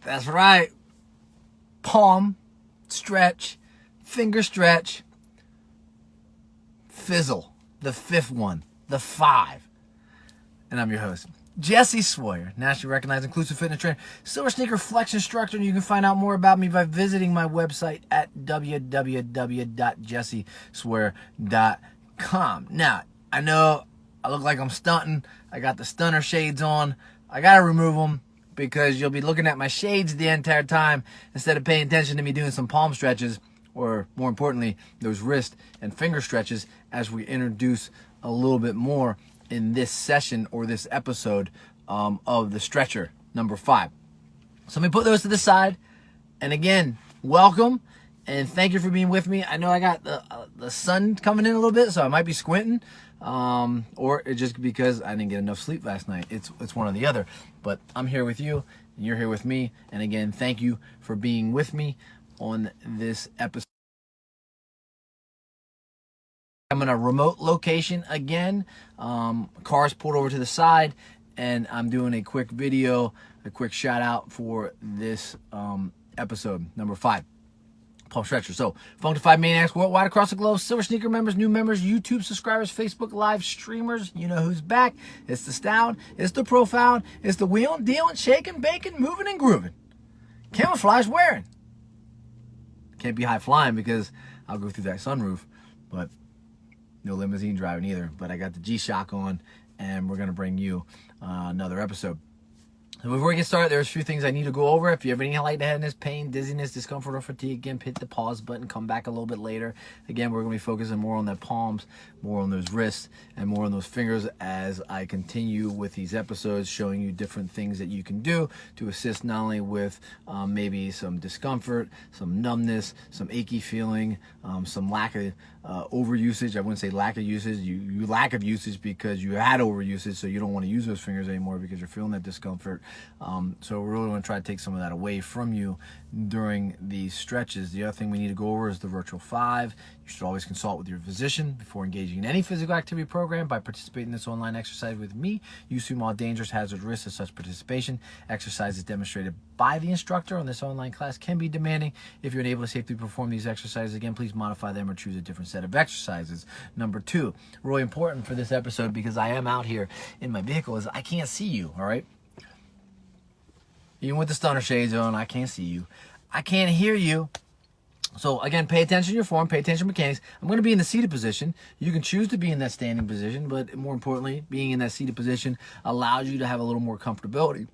That's right. Palm stretch, finger stretch, fizzle, the fifth one, the 5. And I'm your host, Jesse Swoyer, nationally recognized inclusive fitness trainer, Silver Sneaker Flex instructor, and you can find out more about me by visiting my website at www.jesseswoyer.com. Now, I know I look like I'm stunting. I got the stunner shades on. I got to remove them because you'll be looking at my shades the entire time instead of paying attention to me doing some palm stretches, or more importantly, those wrist and finger stretches as we introduce a little bit more in this session or this episode of the stretcher number 5. So let me put those to the side. And again, welcome and thank you for being with me. I know I got the sun coming in a little bit, so I might be squinting, or it's just because I didn't get enough sleep last night. It's one or the other. But I'm here with you, and you're here with me. And again, thank you for being with me on this episode. I'm in a remote location again. Car's pulled over to the side, and I'm doing a quick video, a quick shout out for this episode number 5, palm stretcher. So, Functified Maniacs worldwide across the globe, Silver Sneaker members, new members, YouTube subscribers, Facebook Live streamers. You know who's back. It's the Stout, it's the Profound, it's the wheeling, dealing, shaking, baking, moving, and grooving. Camouflage wearing. Can't be high flying because I'll go through that sunroof, but no limousine driving either. But I got the G-Shock on, and we're going to bring you another episode. So before we get started, there's a few things I need to go over. If you have any lightheadedness, pain, dizziness, discomfort, or fatigue, again, hit the pause button. Come back a little bit later. Again, we're going to be focusing more on the palms, more on those wrists, and more on those fingers as I continue with these episodes, showing you different things that you can do to assist not only with maybe some discomfort, some numbness, some achy feeling, some lack of overusage. I wouldn't say lack of usage. You lack of usage because you had overusage, so you don't want to use those fingers anymore because you're feeling that discomfort. So we really want to try to take some of that away from you during these stretches. The other thing we need to go over is the Virtual 5. You should always consult with your physician before engaging in any physical activity program. By participating in this online exercise with me, you assume all dangerous, hazard, risks of such participation. Exercises demonstrated by the instructor on this online class can be demanding. If you're unable to safely perform these exercises, again, please modify them or choose a different set of exercises. Number 2, really important for this episode because I am out here in my vehicle, is I can't see you, all right? Even with the stunner shades on, I can't see you. I can't hear you. So again, pay attention to your form, pay attention to mechanics. I'm going to be in the seated position. You can choose to be in that standing position, but more importantly, being in that seated position allows you to have a little more comfortability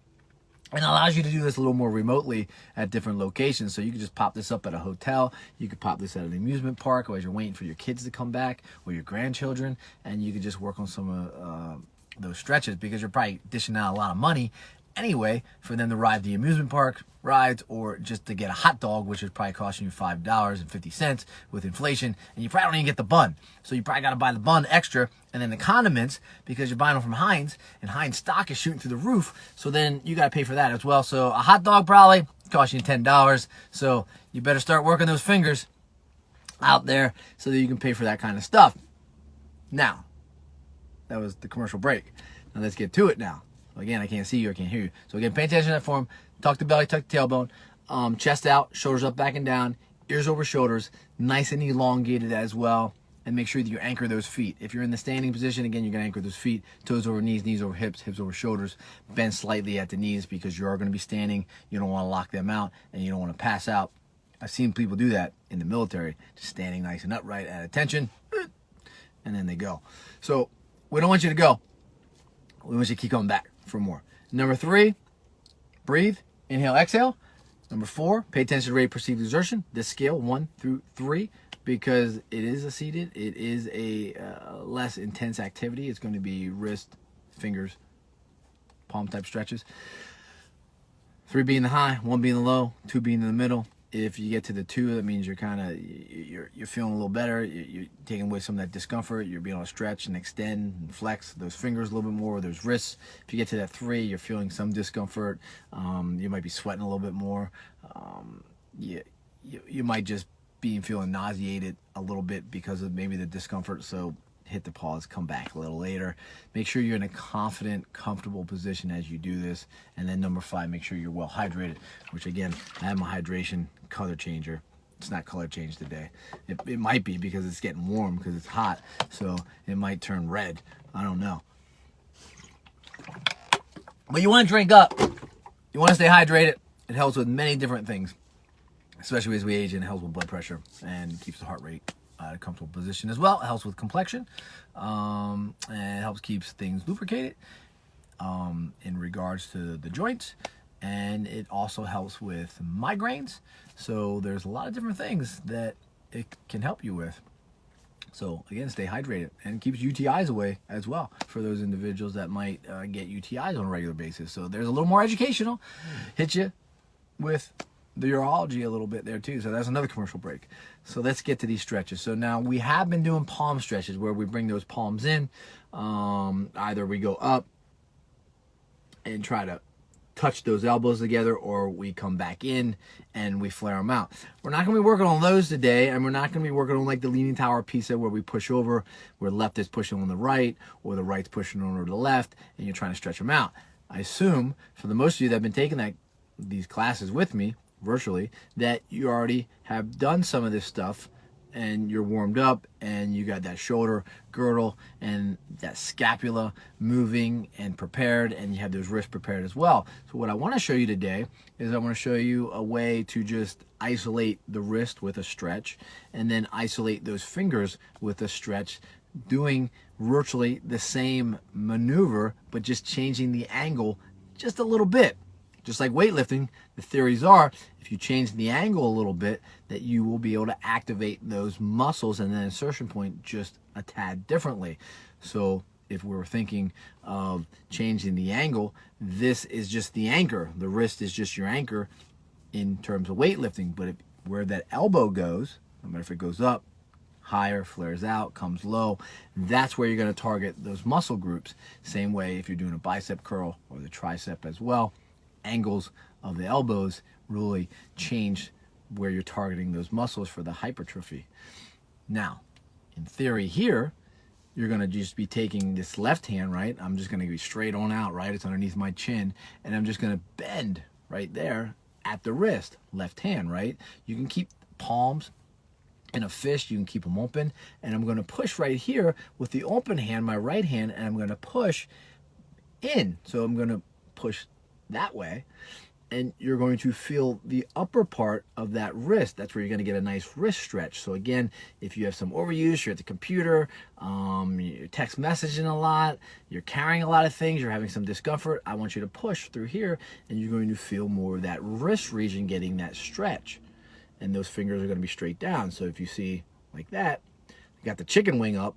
and allows you to do this a little more remotely at different locations. So you can just pop this up at a hotel. You could pop this at an amusement park, or as you're waiting for your kids to come back or your grandchildren, and you can just work on some of those stretches because you're probably dishing out a lot of money anyway for them to ride the amusement park rides, or just to get a hot dog, which is probably costing you $5.50 with inflation, and you probably don't even get the bun. So you probably got to buy the bun extra, and then the condiments, because you're buying them from Heinz, and Heinz stock is shooting through the roof, so then you got to pay for that as well. So a hot dog probably costs you $10, so you better start working those fingers out there so that you can pay for that kind of stuff. Now, that was the commercial break. Now let's get to it now. Again, I can't see you, I can't hear you. So again, pay attention to that form. Tuck the belly, tuck the tailbone. Chest out, shoulders up, back and down. Ears over shoulders. Nice and elongated as well. And make sure that you anchor those feet. If you're in the standing position, again, you're going to anchor those feet. Toes over knees, knees over hips, hips over shoulders. Bend slightly at the knees because you are going to be standing. You don't want to lock them out, and you don't want to pass out. I've seen people do that in the military. Just standing nice and upright at attention. And then they go. So we don't want you to go. We want you to keep coming back for more. Number 3, breathe, inhale, exhale. Number 4, pay attention to rate of perceived exertion. This scale, 1 through 3, because it is a seated, it is a less intense activity. It's going to be wrist, fingers, palm type stretches. 3 being the high, 1 being the low, 2 being in the middle. If you get to the 2, that means you're feeling a little better. You're taking away some of that discomfort. You're being able to stretch and extend and flex those fingers a little bit more, those wrists. If you get to that 3, you're feeling some discomfort. You might be sweating a little bit more. You might just be feeling nauseated a little bit because of maybe the discomfort. So hit the pause, come back a little later. Make sure you're in a confident, comfortable position as you do this. And then number 5, make sure you're well hydrated, which again, I have my hydration color changer. It's not color change today. It might be because it's getting warm, because it's hot. So it might turn red. I don't know. But you want to drink up. You want to stay hydrated. It helps with many different things, especially as we age, and it helps with blood pressure and keeps the heart rate at a comfortable position as well. It helps with complexion, and it helps keeps things lubricated in regards to the joints, and it also helps with migraines. So there's a lot of different things that it can help you with. So again, stay hydrated, and keeps UTIs away as well for those individuals that might get UTIs on a regular basis. So there's a little more educational. Hit you with the urology a little bit there too. So that's another commercial break. So let's get to these stretches. So now we have been doing palm stretches where we bring those palms in. Either we go up and try to touch those elbows together, or we come back in and we flare them out. We're not going to be working on those today, and we're not going to be working on like the leaning tower piece where we push over, where left is pushing on the right, or the right's pushing over the left, and you're trying to stretch them out. I assume for the most of you that have been taking these classes with me virtually, that you already have done some of this stuff, and you're warmed up, and you got that shoulder girdle and that scapula moving and prepared, and you have those wrists prepared as well. So what I want to show you today is I want to show you a way to just isolate the wrist with a stretch, and then isolate those fingers with a stretch, doing virtually the same maneuver, but just changing the angle just a little bit. Just like weightlifting, the theories are, if you change the angle a little bit, that you will be able to activate those muscles and then insertion point just a tad differently. So if we were thinking of changing the angle, this is just the anchor. The wrist is just your anchor in terms of weightlifting. But where that elbow goes, no matter if it goes up, higher, flares out, comes low, that's where you're going to target those muscle groups. Same way if you're doing a bicep curl or the tricep as well. Angles of the elbows really change where you're targeting those muscles for the hypertrophy. Now, in theory here, you're going to just be taking this left hand, right? I'm just going to be straight on out, right? It's underneath my chin, and I'm just going to bend right there at the wrist, left hand, right? You can keep palms in a fist, you can keep them open, and I'm going to push right here with the open hand, my right hand, and I'm going to push in. So I'm going to push that way, and you're going to feel the upper part of that wrist. That's where you're going to get a nice wrist stretch. So again, if you have some overuse, you're at the computer, you're text messaging a lot, you're carrying a lot of things, you're having some discomfort, I want you to push through here, and you're going to feel more of that wrist region getting that stretch, and those fingers are going to be straight down. So if you see like that, you got the chicken wing up,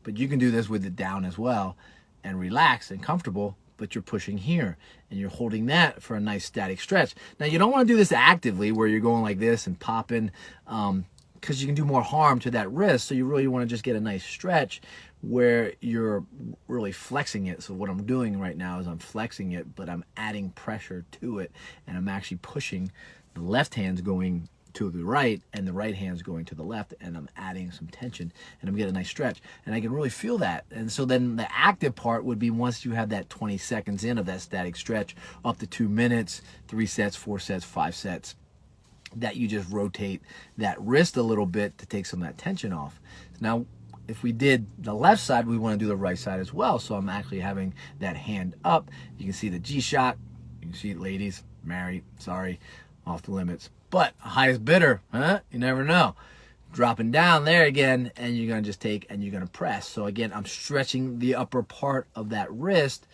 but you can do this with it down as well, and relax and comfortable, but you're pushing here and you're holding that for a nice static stretch. Now, you don't want to do this actively where you're going like this and popping, because you can do more harm to that wrist. So you really want to just get a nice stretch where you're really flexing it. So what I'm doing right now is I'm flexing it, but I'm adding pressure to it, and I'm actually pushing. The left hand's going to the right and the right hand's going to the left, and I'm adding some tension, and I'm getting a nice stretch, and I can really feel that. And so then the active part would be once you have that 20 seconds in of that static stretch, up to 2 minutes, 3 sets, 4 sets, 5 sets, that you just rotate that wrist a little bit to take some of that tension off. Now, if we did the left side, we want to do the right side as well. So I'm actually having that hand up. You can see the G-Shock. You can see it, ladies, married, sorry, off the limits. But highest bidder, huh? You never know. Dropping down there again, and you're going to just take and you're going to press. So again, I'm stretching the upper part of that wrist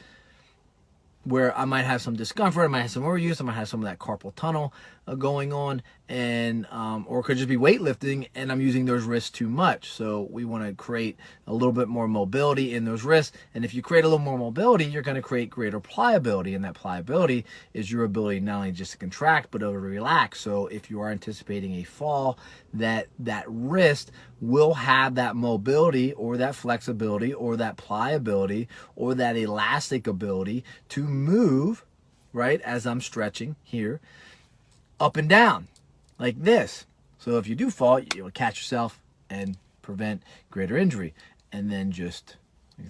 where I might have some discomfort, I might have some overuse, I might have some of that carpal tunnel going on, and or it could just be weightlifting and I'm using those wrists too much. So we want to create a little bit more mobility in those wrists, and if you create a little more mobility, you're going to create greater pliability, and that pliability is your ability not only just to contract but to relax. So if you are anticipating a fall, that wrist will have that mobility or that flexibility or that pliability or that elastic ability to move, right, as I'm stretching here, up and down like this. So if you do fall, you'll catch yourself and prevent greater injury. and then just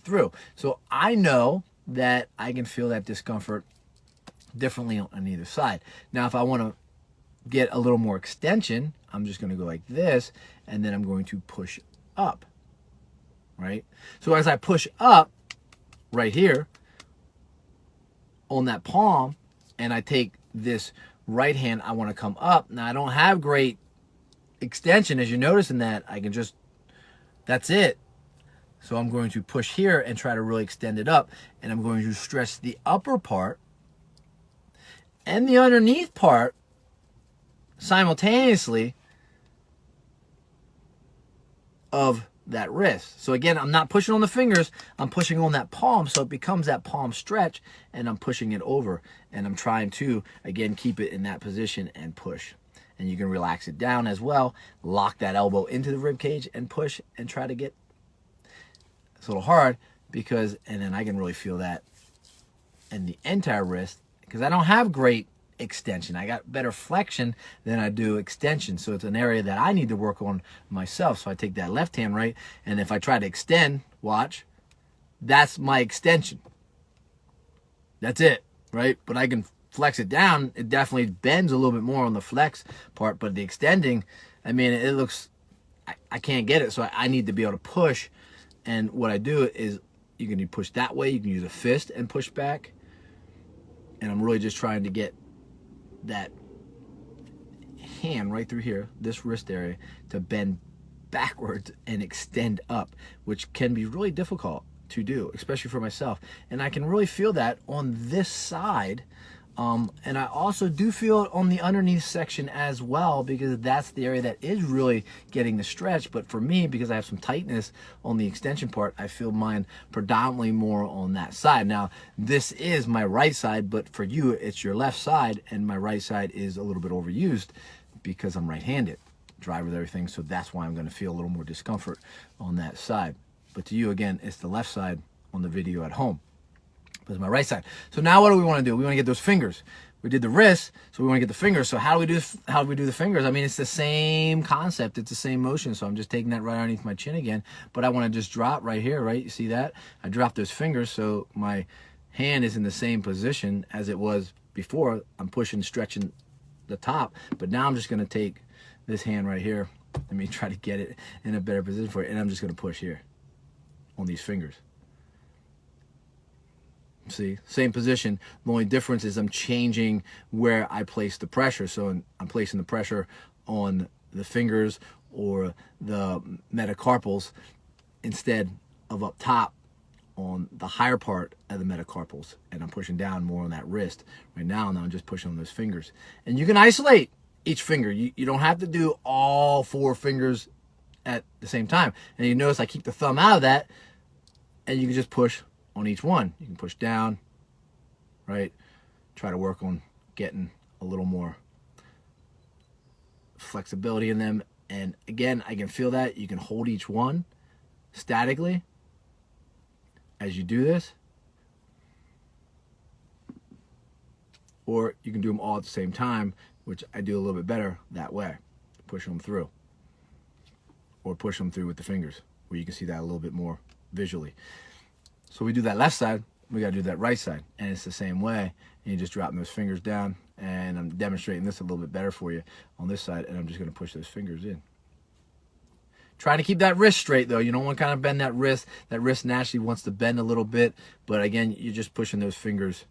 through. So I know that I can feel that discomfort differently on either side. Now, if I want to get a little more extension, I'm just going to go like this, and then I'm going to push up, right? So as I push up right here on that palm, and I take this right hand, I want to come up. Now, I don't have great extension, as you notice in that. I can just, that's it. So I'm going to push here and try to really extend it up, and I'm going to stretch the upper part and the underneath part simultaneously of that wrist. So again, I'm not pushing on the fingers, I'm pushing on that palm, so it becomes that palm stretch, and I'm pushing it over, and I'm trying to, again, keep it in that position and push. And you can relax it down as well, lock that elbow into the rib cage and push and try to get, it's a little hard because, and then I can really feel that in the entire wrist because I don't have great extension. I got better flexion than I do extension. So it's an area that I need to work on myself. So I take that left hand, right? And if I try to extend, watch, that's my extension. That's it, right? But I can flex it down. It definitely bends a little bit more on the flex part, but the extending, I mean, it looks, I can't get it. So I need to be able to push. And what I do is you can push that way. You can use a fist and push back. And I'm really just trying to get that hand right through here, this wrist area, to bend backwards and extend up, which can be really difficult to do, especially for myself. And I can really feel that on this side. And I also do feel it on the underneath section as well, because that's the area that is really getting the stretch. But for me, because I have some tightness on the extension part, I feel mine predominantly more on that side. Now, this is my right side, but for you, it's your left side, and my right side is a little bit overused because I'm right-handed, drive with everything. So that's why I'm going to feel a little more discomfort on that side. But to you, again, it's the left side on the video at home. But it's my right side. So now what do we want to do? We want to get those fingers. We did the wrist, so we want to get the fingers. So how do we do the fingers? I mean, it's the same concept. It's the same motion. So I'm just taking that right underneath my chin again. But I want to just drop right here, right? You see that? I drop those fingers so my hand is in the same position as it was before. I'm pushing, stretching the top. But now I'm just going to take this hand right here. Let me try to get it in a better position for it. And I'm just going to push here on these fingers. See, same position. The only difference is I'm changing where I place the pressure. So I'm placing the pressure on the fingers or the metacarpals instead of up top on the higher part of the metacarpals. And I'm pushing down more on that wrist. Right now I'm just pushing on those fingers. And you can isolate each finger. You don't have to do all 4 fingers at the same time. And you notice I keep the thumb out of that, and you can just push on each one. You can push down, right? Try to work on getting a little more flexibility in them. And again, I can feel that. You can hold each one statically as you do this. Or you can do them all at the same time, which I do a little bit better that way. Push them through. Or push them through with the fingers, where you can see that a little bit more visually. So we do that left side, we got to do that right side. And it's the same way. And you just drop those fingers down. And I'm demonstrating this a little bit better for you on this side. And I'm just going to push those fingers in. Trying to keep that wrist straight, though. You don't want to kind of bend that wrist. That wrist naturally wants to bend a little bit. But again, you're just pushing those fingers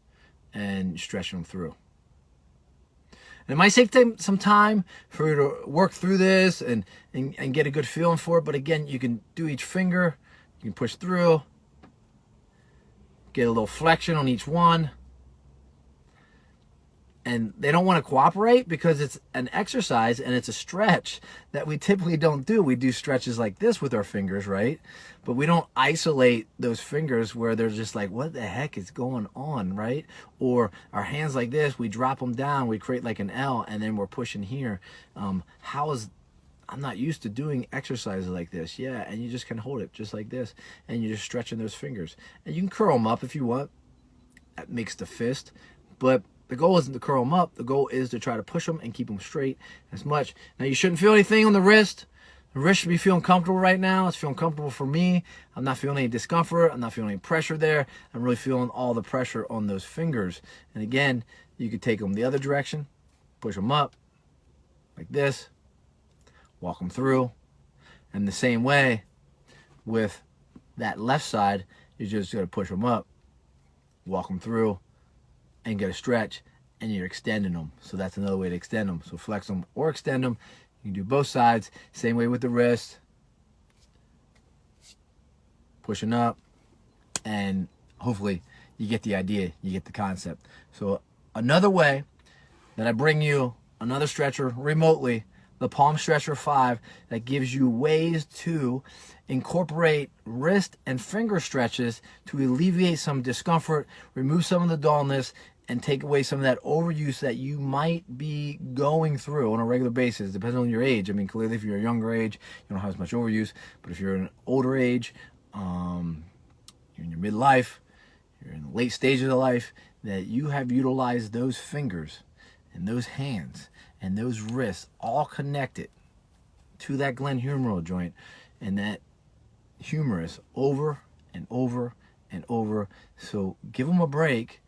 and stretching them through. And it might take some time for you to work through this and get a good feeling for it. But again, you can do each finger. You can push through. Get a little flexion on each one. And they don't want to cooperate because it's an exercise and it's a stretch that we typically don't do. We do stretches like this with our fingers, right? But we don't isolate those fingers where they're just like, what the heck is going on, right? Or our hands like this, we drop them down, we create like an L, and then we're pushing here. I'm not used to doing exercises like this. Yeah, and you just can hold it just like this, and you're just stretching those fingers. And you can curl them up if you want. That makes the fist. But the goal isn't to curl them up. The goal is to try to push them and keep them straight as much. Now, you shouldn't feel anything on the wrist. The wrist should be feeling comfortable right now. It's feeling comfortable for me. I'm not feeling any discomfort. I'm not feeling any pressure there. I'm really feeling all the pressure on those fingers. And again, you could take them the other direction, push them up like this, walk them through. And the same way with that left side, you're just going to push them up, walk them through, and get a stretch, and you're extending them. So that's another way to extend them. So flex them or extend them. You can do both sides. Same way with the wrist. Pushing up, and hopefully you get the idea, you get the concept. So another way that I bring you another stretcher remotely, the Palm Stretcher 5, that gives you ways to incorporate wrist and finger stretches to alleviate some discomfort, remove some of the dullness, and take away some of that overuse that you might be going through on a regular basis, depending on your age. I mean, clearly if you're a younger age, you don't have as much overuse, but if you're an older age, you're in your midlife, you're in the late stages of life, that you have utilized those fingers and those hands and those wrists all connected to that glenohumeral joint and that humerus over and over and over. So give them a break,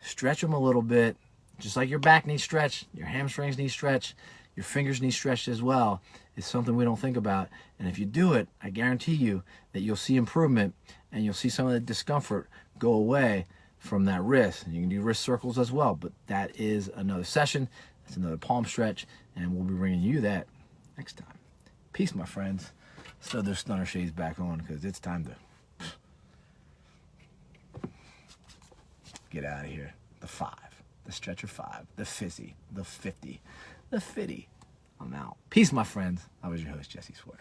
stretch them a little bit, just like your back needs stretch, your hamstrings need stretch, your fingers need stretched as well. It's something we don't think about. And if you do it, I guarantee you that you'll see improvement and you'll see some of the discomfort go away from that wrist. And you can do wrist circles as well, but that is another session. That's another palm stretch, and we'll be bringing you that next time. Peace, my friends. Let's throw those stunner shades back on because it's time to get out of here. The 5, the Stretcher 5, the Fizzy, the 50, the Fitty. I'm out. Peace, my friends. I was your host, Jesse Swear.